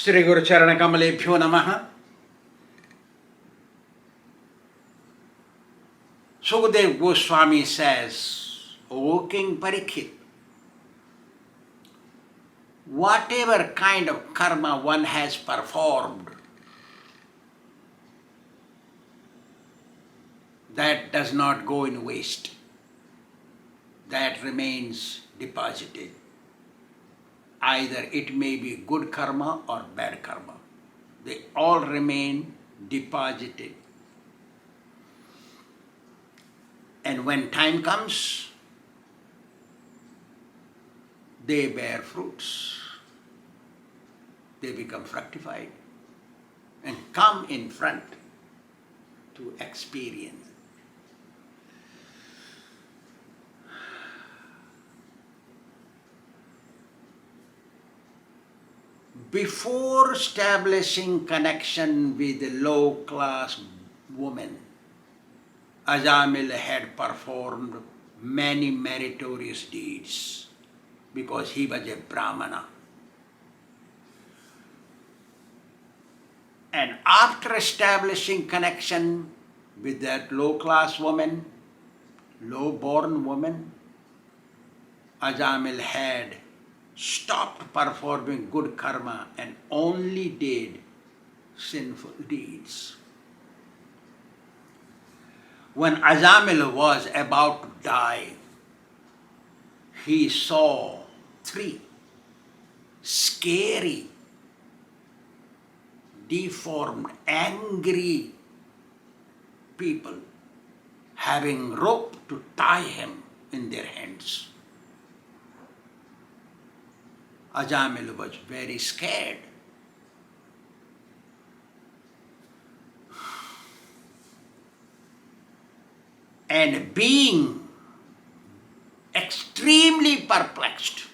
Sri Guru Charana Kamalebhyo Namaha. Sukadeva Goswami says, O King Parikshit, whatever kind of karma one has performed, that does not go in waste. That remains deposited. Either it may be good karma or bad karma. They all remain deposited. And when time comes, they bear fruits. They become fructified and come in front to experience. Before establishing connection with the low-class woman, Ajamil had performed many meritorious deeds because he was a Brahmana. And after establishing connection with that low-class woman, low-born woman, Ajamil had stopped performing good karma and only did sinful deeds. When Ajamil was about to die, he saw three scary, deformed, angry people having rope to tie him in their hands. Ajamil was very scared. And being extremely perplexed,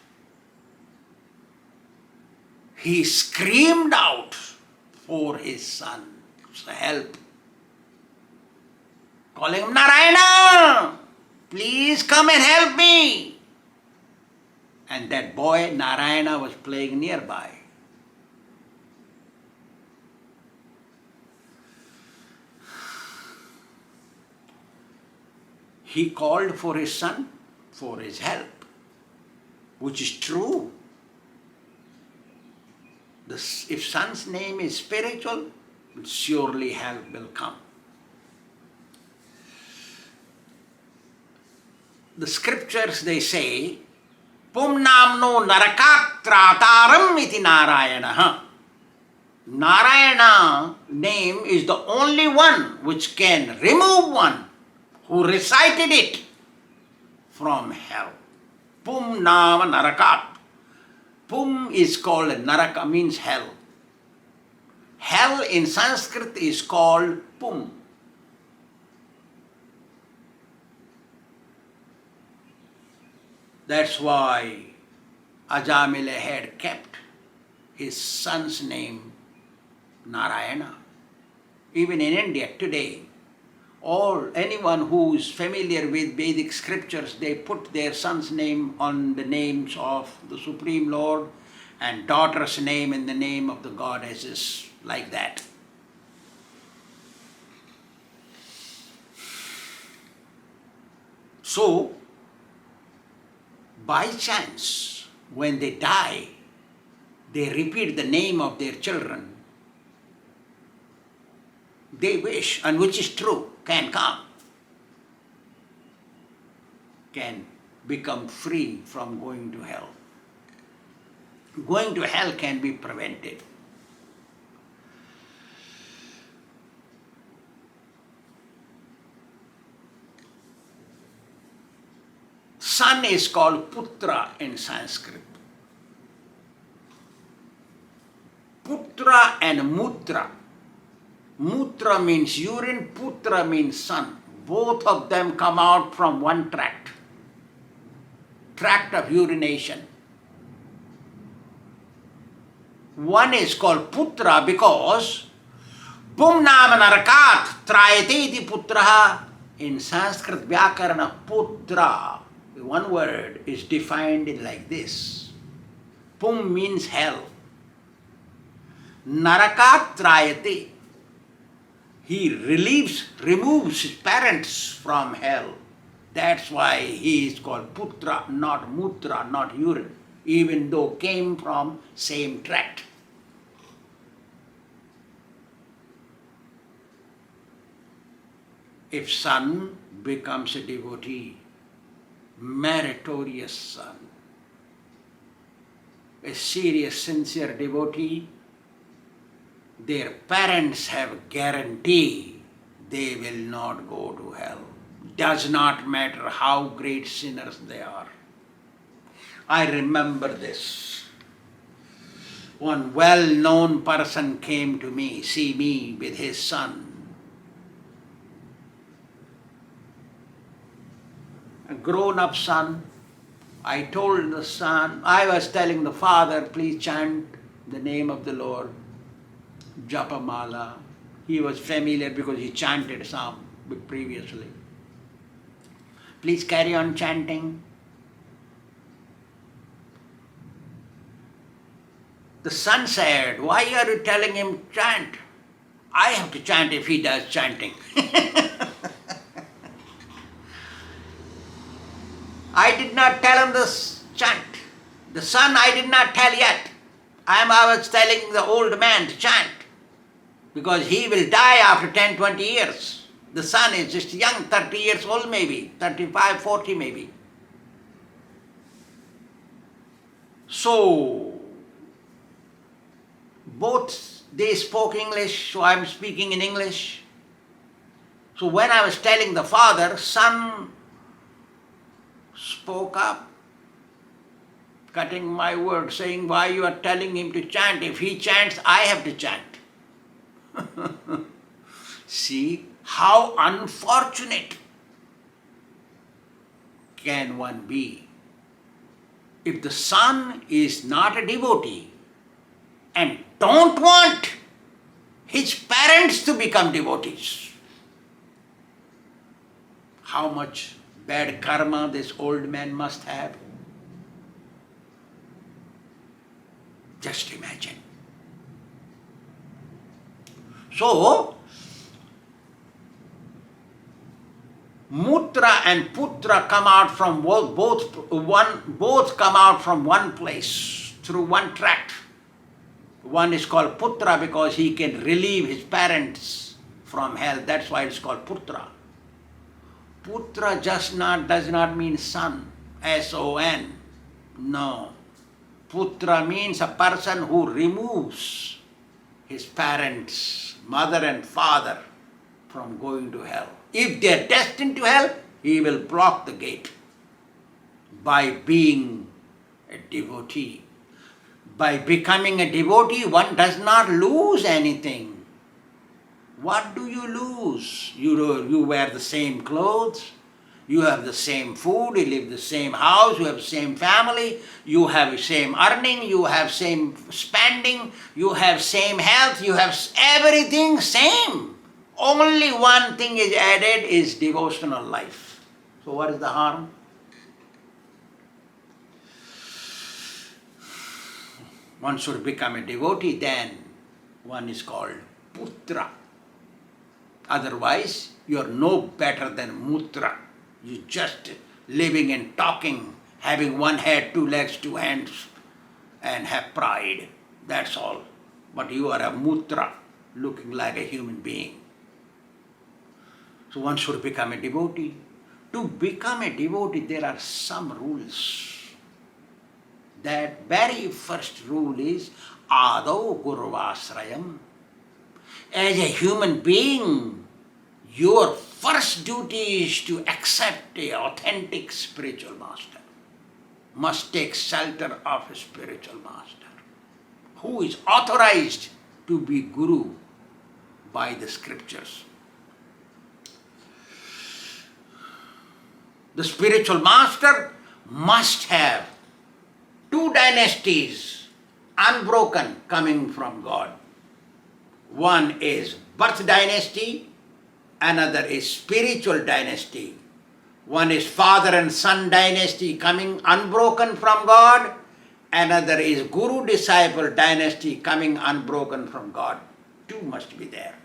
he screamed out for his son's help, calling him, Narayana, please come and help me. And that boy, Narayana, was playing nearby. He called for his son for his help, which is true. If son's name is spiritual, surely help will come. The scriptures, they say, Pumnamno narakatrataram iti Narayana. Narayana name is the only one which can remove one who recited it from hell. Pum nama narakat. Pum is called naraka, means hell. Hell in Sanskrit is called pum. That's why Ajamila had kept his son's name Narayana. Even in India today, anyone who is familiar with Vedic scriptures, they put their son's name on the names of the Supreme Lord and daughter's name in the name of the goddesses, like that. So, by chance, when they die, they repeat the name of their children. They wish, and which is true, can come, can become free from going to hell. Going to hell can be prevented. Son is called Putra in Sanskrit. Putra and Mutra. Mutra means urine, Putra means son. Both of them come out from one tract of urination. One is called Putra because Pum nama narakat trayate iti putraha. In Sanskrit Vyakarana, Putra, one word, is defined like this. Pum means hell. Narakat trayate. He removes his parents from hell. That's why he is called putra, not mutra, not urine, even though came from same tract. If son becomes a devotee, meritorious son, a serious, sincere devotee, their parents have guarantee they will not go to hell. Does not matter how great sinners they are. I remember this. One well-known person came to me, see me with his son. A grown-up son. I told the son, I was telling the father, please chant the name of the Lord, Japamala. He was familiar because he chanted some previously. Please carry on chanting. The son said, why are you telling him chant? I have to chant if he does chanting. I did not tell him this chant. The son I did not tell yet. I was telling the old man to chant because he will die after 10, 20 years. The son is just young, 30 years old maybe, 35, 40 maybe. So, both they spoke English, so I am speaking in English. So when I was telling the father, son spoke up, cutting my word, saying, why you are telling him to chant? If he chants, I have to chant. See how unfortunate can one be if the son is not a devotee and don't want his parents to become devotees. How much bad karma this old man must have. Just imagine. So, Mutra and Putra come out from both come out from one place, through one tract. One is called Putra because he can relieve his parents from hell. That's why it's called Putra. Putra does not mean son, S-O-N. No. Putra means a person who removes his parents, mother and father, from going to hell. If they are destined to hell, he will block the gate by being a devotee. By becoming a devotee, one does not lose anything. What do you lose? You wear the same clothes, you have the same food, you live in the same house, you have the same family, you have the same earning, you have same spending, you have same health, you have everything same. Only one thing is added is devotional life. So what is the harm? One should become a devotee, then one is called Putra. Otherwise, you are no better than Mutra. You just living and talking, having one head, two legs, two hands, and have pride. That's all. But you are a Mutra, looking like a human being. So one should become a devotee. To become a devotee, there are some rules. That very first rule is Ādau Gurvāsrayam. As a human being, your first duty is to accept an authentic spiritual master. Must take shelter of a spiritual master who is authorized to be guru by the scriptures. The spiritual master must have two dynasties unbroken coming from God. One is birth dynasty, another is spiritual dynasty. One is father and son dynasty coming unbroken from God, Another is guru-disciple dynasty coming unbroken from God. Two must be there.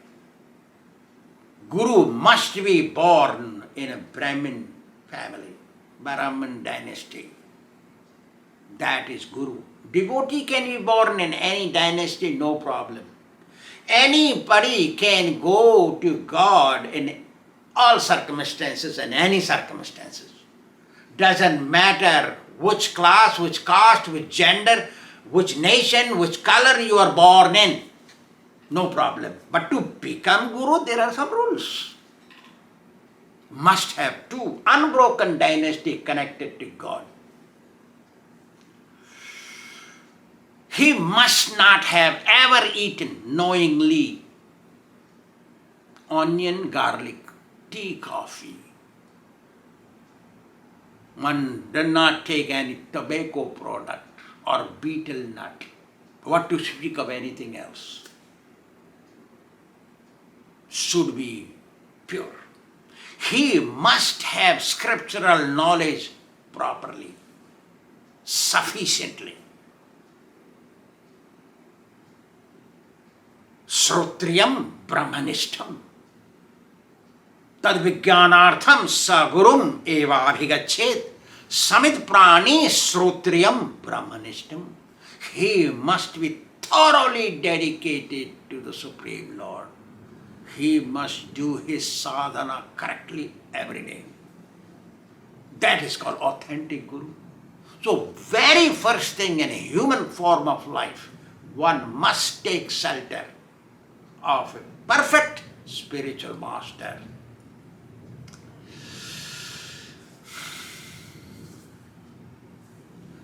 Guru must be born in a Brahmin family, Brahmin dynasty. That is Guru. Devotee can be born in any dynasty, no problem. Anybody can go to God in all circumstances and any circumstances. Doesn't matter which class, which caste, which gender, which nation, which color you are born in. No problem. But to become Guru, there are some rules. Must have two unbroken dynasty connected to God. He must not have ever eaten knowingly onion, garlic, tea, coffee. One does not take any tobacco product or betel nut. What to speak of anything else? Should be pure. He must have scriptural knowledge properly, sufficiently. Shrotriyam brahmanishtam tad vijnanartham sa gurum eva abhigachet samit prani shrotriyam brahmanishtam. He must be thoroughly dedicated to the Supreme Lord. He must do his sadhana correctly every day. That is called authentic Guru. So very first thing in a human form of life, one must take shelter of a perfect spiritual master.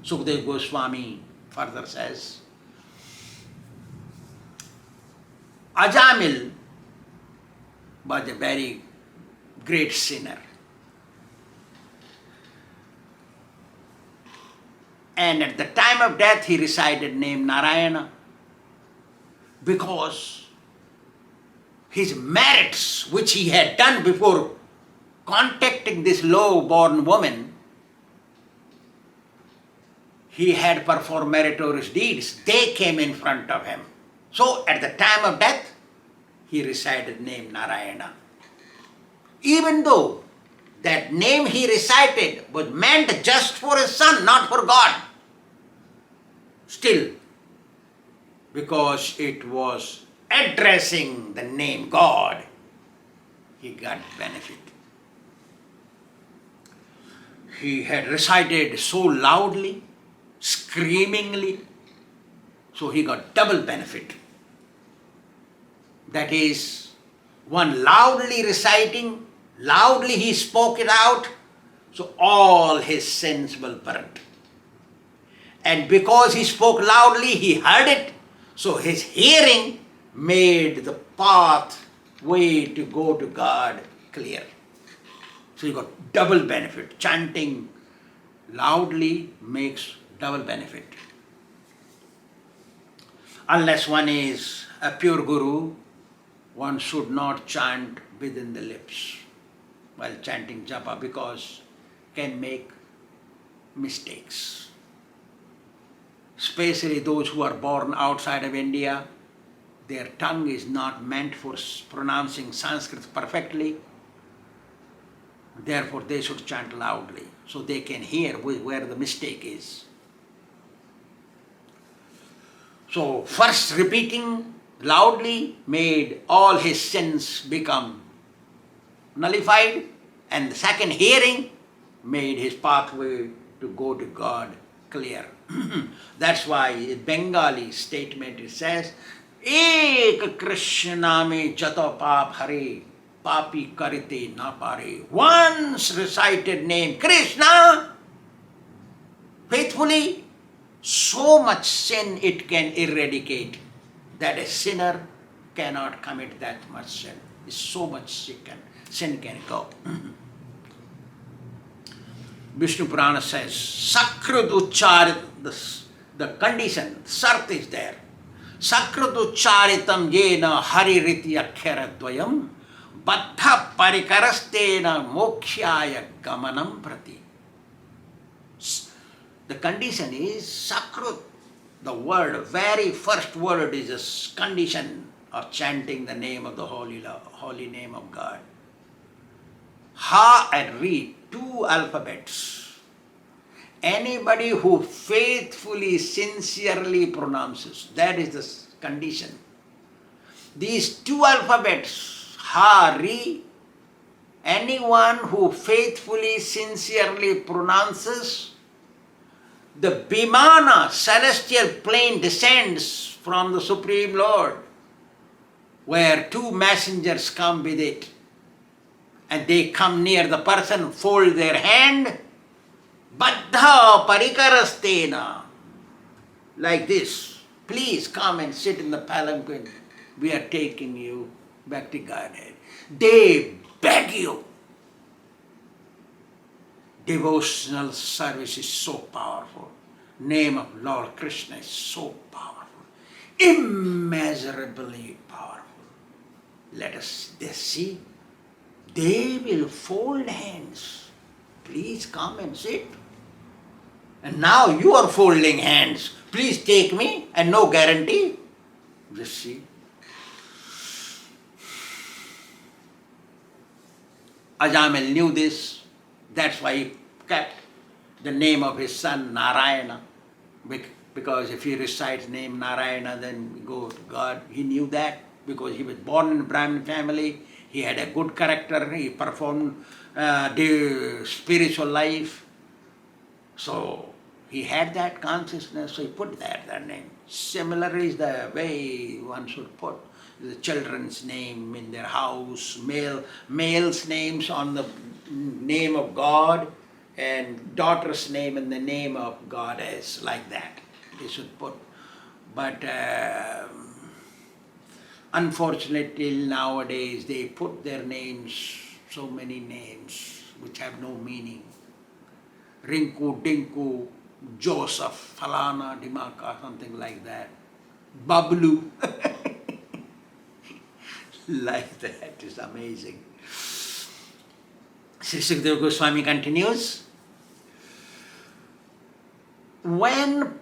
Sukadeva Goswami further says, Ajamil was a very great sinner. And at the time of death he recited name Narayana because his merits which he had done before contacting this low-born woman, he had performed meritorious deeds. They came in front of him. So at the time of death, he recited name Narayana. Even though that name he recited was meant just for his son, not for God. Still, because it was addressing the name God, he got benefit. He had recited so loudly, screamingly, so he got double benefit. That is, one loudly reciting, loudly he spoke it out, so all his sins will burn. And because he spoke loudly, he heard it, so his hearing made the pathway to go to God clear. So you got double benefit. Chanting loudly makes double benefit. Unless one is a pure guru, one should not chant within the lips while chanting japa because can make mistakes. Especially those who are born outside of India, their tongue is not meant for pronouncing Sanskrit perfectly. Therefore, they should chant loudly so they can hear where the mistake is. So, first repeating loudly made all his sins become nullified, and the second hearing made his pathway to go to God clear. That's why in Bengali statement it says, Ek Kṛṣṇa me jato pāp hare, papi karite na pare. Once recited name Kṛṣṇa faithfully, so much sin it can eradicate that a sinner cannot commit that much sin. So much sin can go. Vishnu Purana says, Sakrud Uchcharit, the condition, sart is there. Sakrud Uchcharitam yena haririti akhyara-dvayam baddha parikarastena mokshaya gamanam prati. The condition is Sakrut. The word, very first word is a condition of chanting the name of the holy name of God. Ha and Re, two alphabets. Anybody who faithfully, sincerely pronounces, that is the condition. These two alphabets, Ha, Re, anyone who faithfully, sincerely pronounces, the Vimana, celestial plane, descends from the Supreme Lord, where two messengers come with it. And they come near the person, fold their hand, Baddha Parikarastena, like this. Please come and sit in the palanquin. We are taking you back to Godhead. They beg you. Devotional service is so powerful. Name of Lord Kṛṣṇa is so powerful. Immeasurably powerful. Let us see. They will fold hands. Please come and sit. And now you are folding hands. Please take me, and no guarantee. Just see. Ajamil knew this. That's why he kept the name of his son Narayana. Because if he recites name Narayana, then we go to God. He knew that because he was born in a Brahmin family. He had a good character. He performed the spiritual life. So he had that consciousness, so he put that name. Similar is the way one should put the children's name in their house, male's names on the name of God, and daughter's name in the name of Goddess, like that. They should put. But unfortunately nowadays they put their names, so many names, which have no meaning. Rinku, Dinku, Joseph, Falana, Dimaka, something like that. Bablu. Like that is amazing. Sri Sukadeva Goswami continues. When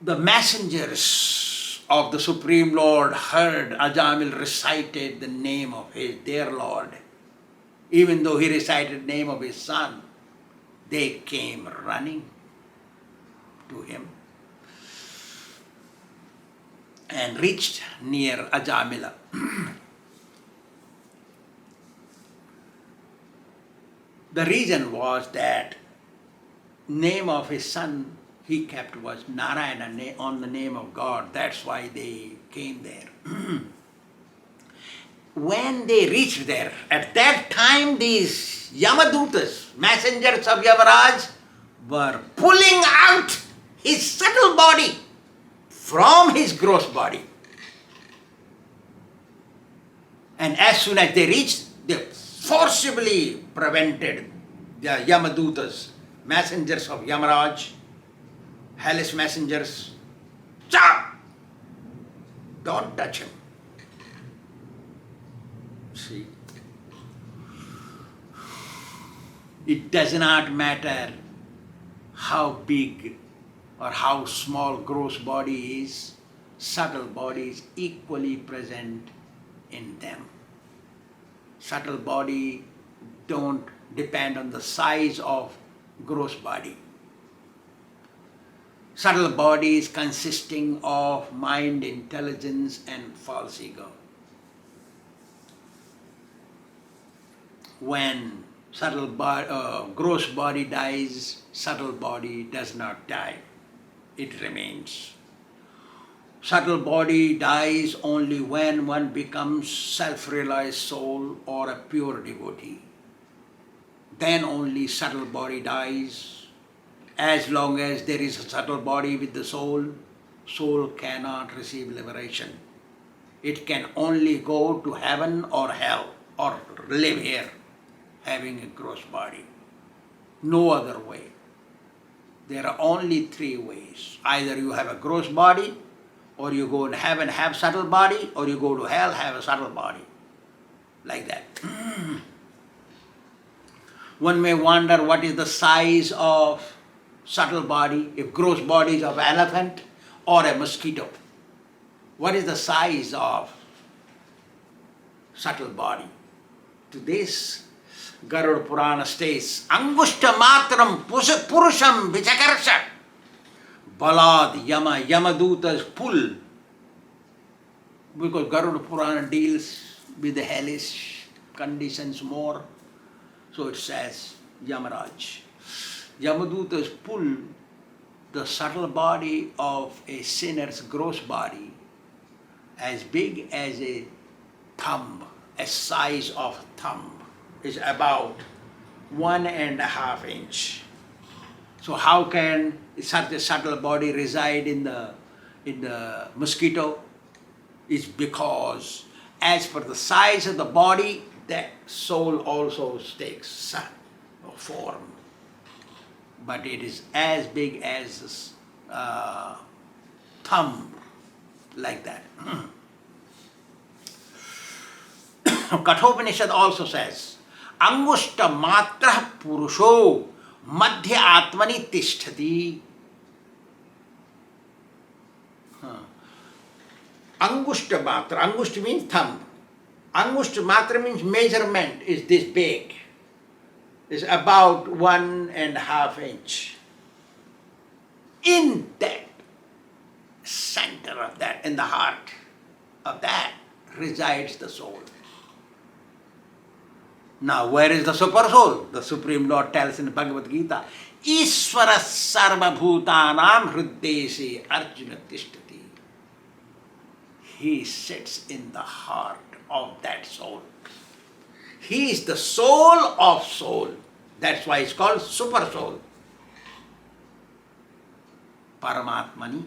the messengers of the Supreme Lord heard Ajamil recited the name of their Lord, even though he recited the name of his son, they came running to him and reached near Ajamila. The reason was that name of his son he kept was Narayana, on the name of God. That's why they came there. When they reached there, at that time these Yamadutas, messengers of Yamaraj, were pulling out his subtle body from his gross body. And as soon as they reached, they forcibly prevented the Yamadutas, messengers of Yamaraj, hellish messengers. Stop! Don't touch him. See? It does not matter how big or how small gross body is, subtle body is equally present in them. Subtle body don't depend on the size of gross body. Subtle body is consisting of mind, intelligence, and false ego. When gross body dies, subtle body does not die. It remains. Subtle body dies only when one becomes self-realized soul or a pure devotee. Then only subtle body dies. As long as there is a subtle body with the soul, soul cannot receive liberation. It can only go to heaven or hell or live here having a gross body. No other way. There are only three ways. Either you have a gross body, or you go to heaven, have subtle body, or you go to hell, have a subtle body. Like that. One may wonder what is the size of subtle body, if gross body is of elephant or a mosquito? What is the size of subtle body? To this, Garuda Purana states, Angushta matram purusham vichakarsha balad yama yamadutas pull. Because Garuda Purana deals with the hellish conditions more. So it says, Yamaraj. Yamadutas pull the subtle body of a sinner's gross body as big as a thumb, a size of thumb, is about 1.5 inch. So how can such a subtle body reside in the mosquito? It's because as per the size of the body, that soul also takes form. But it is as big as thumb, like that. Kathopanishad also says, Angushta matra purusho madhya atmani tishtati. Angushta matra, Angushta means thumb. Angushta matra means measurement is this big. Is about 1.5 inch. In that center of that, in the heart of that, resides the soul. Now, where is the super soul? The Supreme Lord tells in Bhagavad Gita, Ishvara sarva bhutanam hriddesi Arjuna tishtati. He sits in the heart of that soul. He is the soul of soul. That's why it's called super soul. Paramatmani.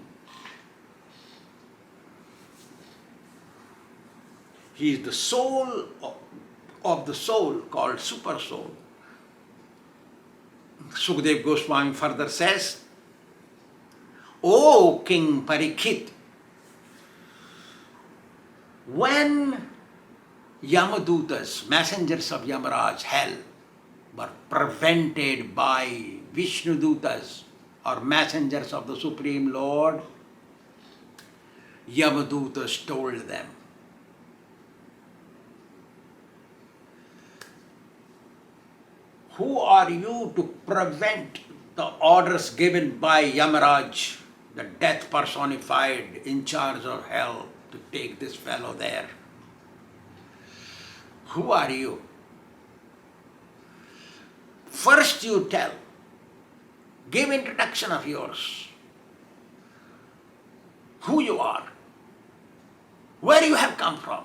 He is the soul of the soul called super soul. Sukadeva Goswami further says, O King Parikshit, when Yamadutas, messengers of Yamaraj, hell, were prevented by Vishnudutas or messengers of the Supreme Lord, Yamadutas told them, who are you to prevent the orders given by Yamaraj, the death personified in charge of hell, to take this fellow there? Who are you? First you tell, give introduction of yours, who you are, where you have come from,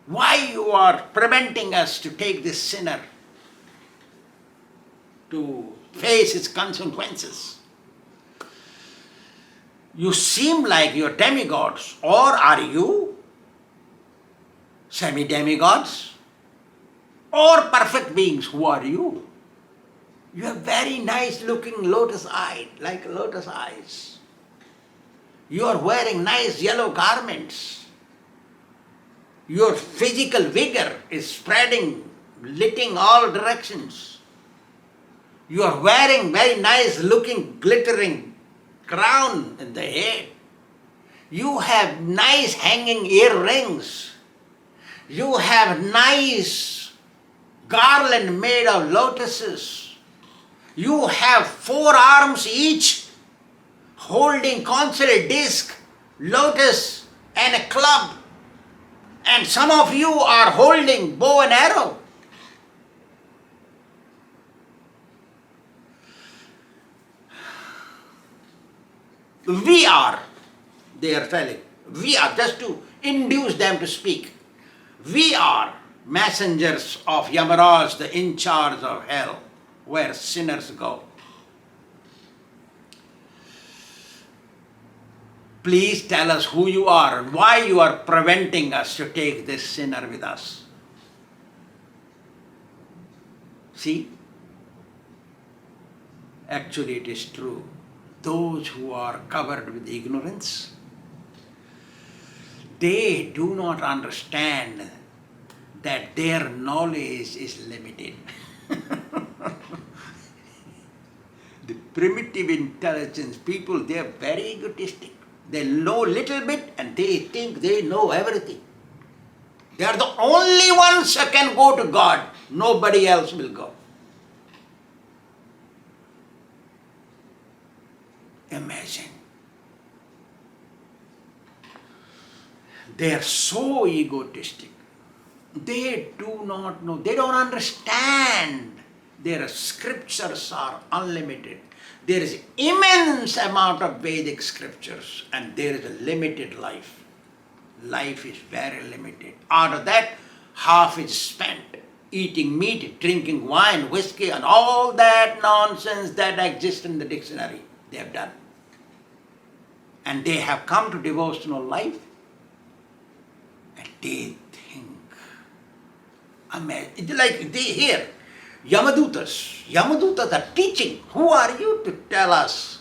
why you are preventing us to take this sinner to face its consequences. You seem like you're demigods, or are you semi-demigods or perfect beings? Who are you? You have very nice looking lotus eye, like lotus eyes. You are wearing nice yellow garments. Your physical vigor is spreading, lighting all directions. You are wearing very nice looking glittering crown in the head. You have nice hanging earrings. You have nice garland made of lotuses. You have 4 arms each, holding console disc, lotus and a club. And some of you are holding bow and arrow. We are, they are telling, we are, just to induce them to speak, we are messengers of Yamaraj, the in charge of hell, where sinners go. Please tell us who you are and why you are preventing us to take this sinner with us. See? Actually, it is true. Those who are covered with ignorance, they do not understand that their knowledge is limited. The primitive intelligence people, they are very egotistic. They know little bit and they think they know everything. They are the only ones who can go to God. Nobody else will go. Imagine. They are so egotistic. They do not know. They don't understand. Their scriptures are unlimited. There is immense amount of Vedic scriptures and there is a limited life. Life is very limited. Out of that, half is spent eating meat, drinking wine, whiskey, and all that nonsense that exists in the dictionary. They have done. And they have come to devotional life and they think. It's like they hear Yamadutas. Yamadutas are teaching. Who are you to tell us?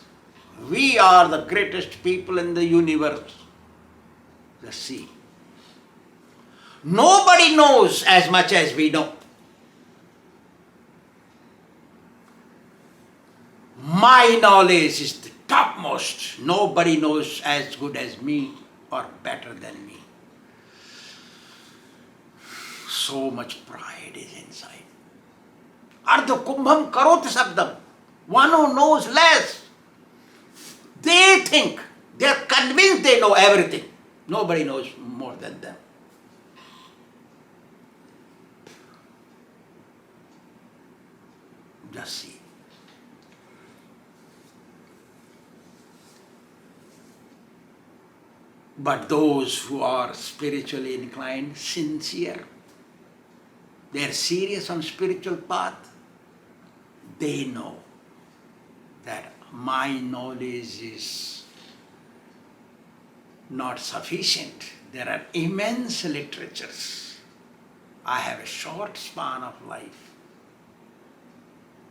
We are the greatest people in the universe. The sea. Nobody knows as much as we know. My knowledge is the topmost. Nobody knows as good as me or better than me. So much pride is inside. Ardha kumbham karot sabdam. One who knows less. They think, they are convinced they know everything. Nobody knows more than them. Just see. But those who are spiritually inclined, sincere, they are serious on spiritual path, they know that my knowledge is not sufficient. There are immense literatures. I have a short span of life.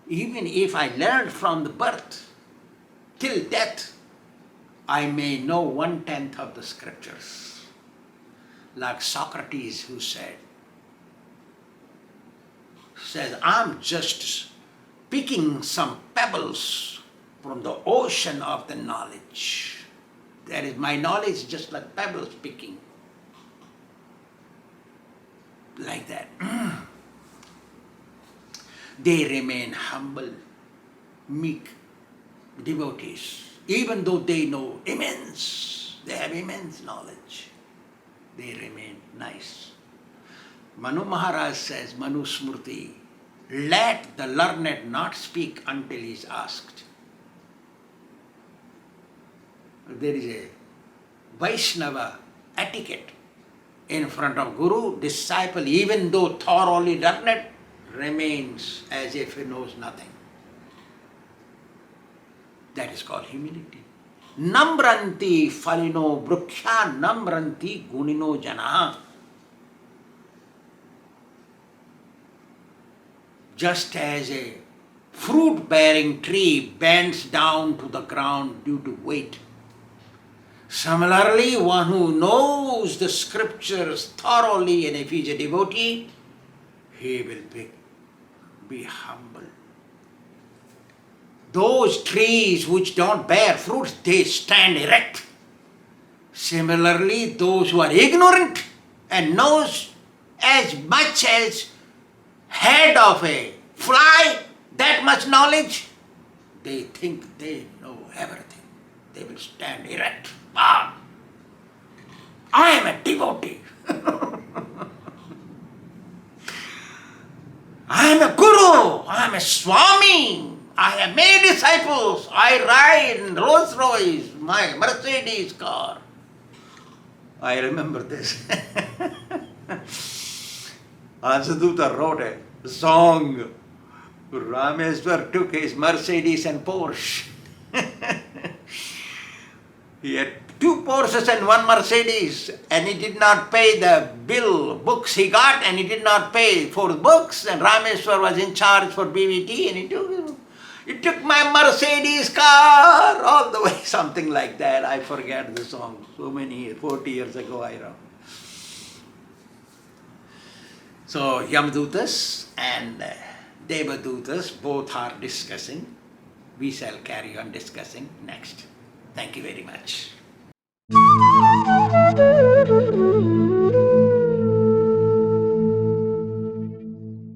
Even if I learned from the birth till death, I may know 1/10 of the scriptures. Like Socrates who says, I'm just picking some pebbles from the ocean of the knowledge. That is, my knowledge just like pebbles picking. Like that. They remain humble, meek devotees. Even though they know immense, they have immense knowledge, they remain nice. Manu Maharaj says, Manu Smriti, let the learned not speak until he is asked. There is a Vaishnava etiquette. In front of Guru, disciple, even though thoroughly learned, remains as if he knows nothing. That is called humility. Namranti falino bruksha namranti gunino jana. Just as a fruit-bearing tree bends down to the ground due to weight, similarly, one who knows the scriptures thoroughly, and if he is a devotee, he will be humble. Those trees which don't bear fruits, they stand erect. Similarly, those who are ignorant and knows as much as head of a fly, that much knowledge, they think they know everything. They will stand erect. Ah, I am a devotee. I am a guru. I am a Swāmī. I have many disciples. I ride in Rolls Royce, my Mercedes car. I remember this. Ansaduta wrote a song. Rameshwar took his Mercedes and Porsche. He had 2 Porsches and 1 Mercedes, and he did not pay the books he got, and he did not pay for the books, and Rameshwar was in charge for BVT, and he took my Mercedes car all the way, something like that. I forget the song. So many years, 40 years ago I wrote. So Yamadutas and Devadutas both are discussing. we shall carry on discussing next. Thank you very much.